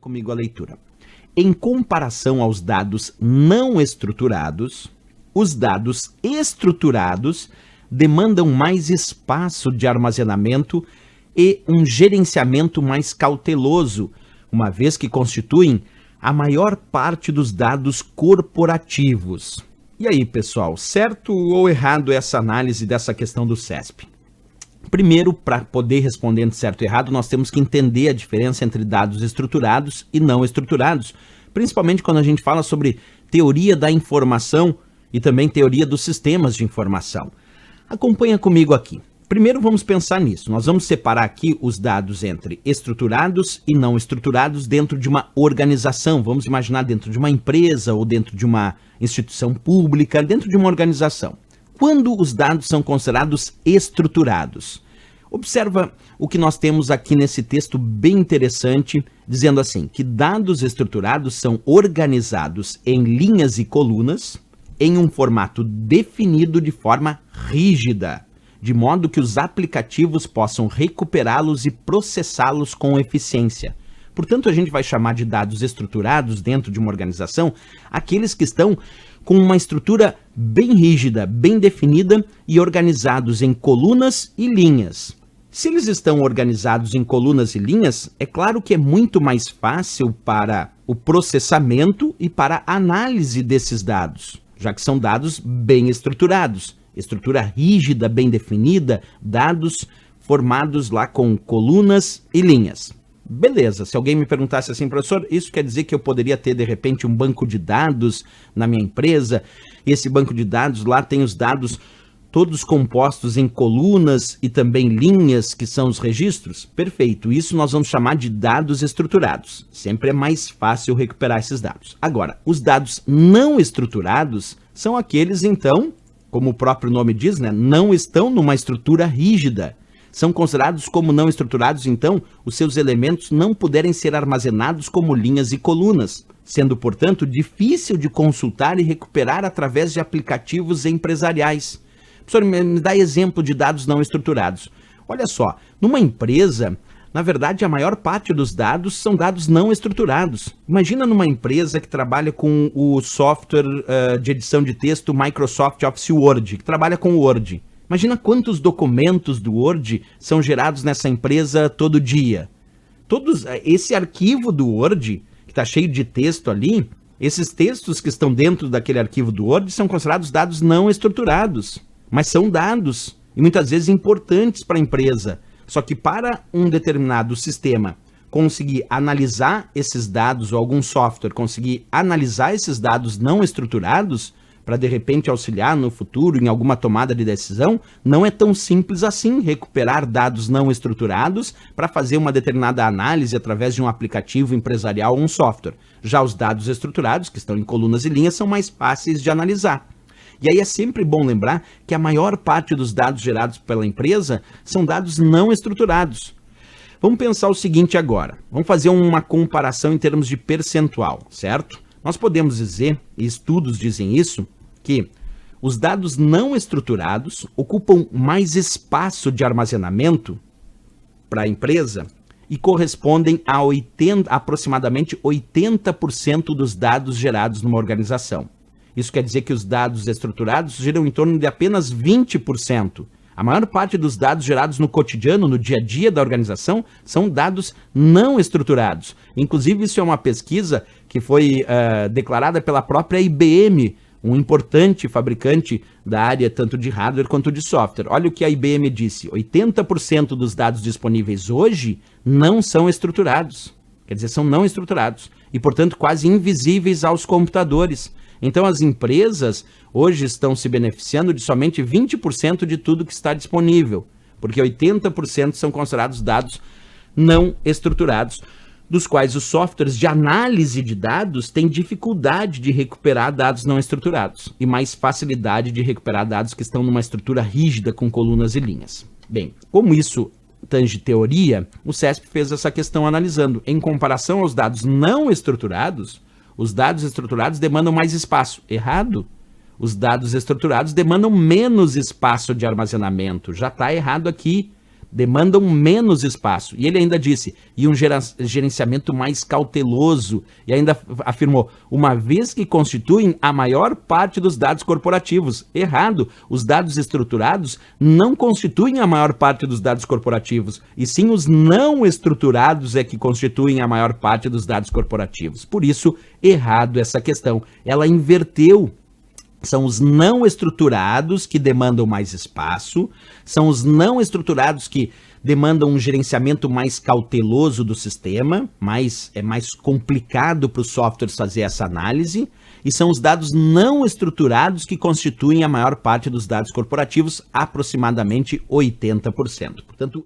comigo a leitura. Em comparação aos dados não estruturados, os dados estruturados demandam mais espaço de armazenamento e um gerenciamento mais cauteloso, uma vez que constituem a maior parte dos dados corporativos. E aí, pessoal, certo ou errado essa análise dessa questão do CESP? Primeiro, para poder responder de certo ou errado, nós temos que entender a diferença entre dados estruturados e não estruturados, principalmente quando a gente fala sobre teoria da informação e também teoria dos sistemas de informação. Acompanha comigo aqui. Primeiro vamos pensar nisso. Nós vamos separar aqui os dados entre estruturados e não estruturados dentro de uma organização. Vamos imaginar dentro de uma empresa ou dentro de uma instituição pública, dentro de uma organização. Quando os dados são considerados estruturados? Observa o que nós temos aqui nesse texto bem interessante, dizendo assim, que dados estruturados são organizados em linhas e colunas, em um formato definido de forma rígida, de modo que os aplicativos possam recuperá-los e processá-los com eficiência. Portanto, a gente vai chamar de dados estruturados dentro de uma organização aqueles que estão com uma estrutura bem rígida, bem definida e organizados em colunas e linhas. Se eles estão organizados em colunas e linhas, é claro que é muito mais fácil para o processamento e para a análise desses dados, já que são dados bem estruturados. Estrutura rígida, bem definida, dados formados lá com colunas e linhas. Beleza, se alguém me perguntasse assim, professor, isso quer dizer que eu poderia ter, de repente, um banco de dados na minha empresa, e esse banco de dados lá tem os dados todos compostos em colunas e também linhas, que são os registros? Perfeito, isso nós vamos chamar de dados estruturados. Sempre é mais fácil recuperar esses dados. Agora, os dados não estruturados são aqueles, então, como o próprio nome diz, né, não estão numa estrutura rígida. São considerados como não estruturados, então, os seus elementos não puderem ser armazenados como linhas e colunas, sendo, portanto, difícil de consultar e recuperar através de aplicativos empresariais. Professor, me dá exemplo de dados não estruturados. Olha só, numa empresa, na verdade, a maior parte dos dados são dados não estruturados. Imagina numa empresa que trabalha com o software de edição de texto Microsoft Office Word, que trabalha com o Word. Imagina quantos documentos do Word são gerados nessa empresa todo dia. Esse arquivo do Word, que está cheio de texto ali, esses textos que estão dentro daquele arquivo do Word são considerados dados não estruturados, mas são dados e muitas vezes importantes para a empresa. Só que para um determinado sistema conseguir analisar esses dados, ou algum software conseguir analisar esses dados não estruturados, para de repente auxiliar no futuro em alguma tomada de decisão, não é tão simples assim recuperar dados não estruturados para fazer uma determinada análise através de um aplicativo empresarial ou um software. Já os dados estruturados, que estão em colunas e linhas, são mais fáceis de analisar. E aí é sempre bom lembrar que a maior parte dos dados gerados pela empresa são dados não estruturados. Vamos pensar o seguinte agora, vamos fazer uma comparação em termos de percentual, certo? Nós podemos dizer, e estudos dizem isso, que os dados não estruturados ocupam mais espaço de armazenamento para a empresa e correspondem a aproximadamente 80% dos dados gerados numa organização. Isso quer dizer que os dados estruturados giram em torno de apenas 20%. A maior parte dos dados gerados no cotidiano, no dia a dia da organização, são dados não estruturados. Inclusive, isso é uma pesquisa que foi declarada pela própria IBM, um importante fabricante da área tanto de hardware quanto de software. Olha o que a IBM disse, 80% dos dados disponíveis hoje não são estruturados. Quer dizer, são não estruturados e, portanto, quase invisíveis aos computadores. Então, as empresas hoje estão se beneficiando de somente 20% de tudo que está disponível, porque 80% são considerados dados não estruturados, dos quais os softwares de análise de dados têm dificuldade de recuperar dados não estruturados e mais facilidade de recuperar dados que estão numa estrutura rígida com colunas e linhas. Bem, como isso tange teoria, o CESP fez essa questão analisando, em comparação aos dados não estruturados, os dados estruturados demandam mais espaço. Errado? Os dados estruturados demandam menos espaço de armazenamento. Já está errado aqui. demandam menos espaço. E ele ainda disse, e um gerenciamento mais cauteloso. E ainda afirmou, uma vez que constituem a maior parte dos dados corporativos. Errado, os dados estruturados não constituem a maior parte dos dados corporativos, e sim os não estruturados é que constituem a maior parte dos dados corporativos. Por isso, errado essa questão. Ela inverteu. São os não estruturados que demandam mais espaço, são os não estruturados que demandam um gerenciamento mais cauteloso do sistema, é mais complicado para os softwares fazer essa análise, e são os dados não estruturados que constituem a maior parte dos dados corporativos, aproximadamente 80%. Portanto,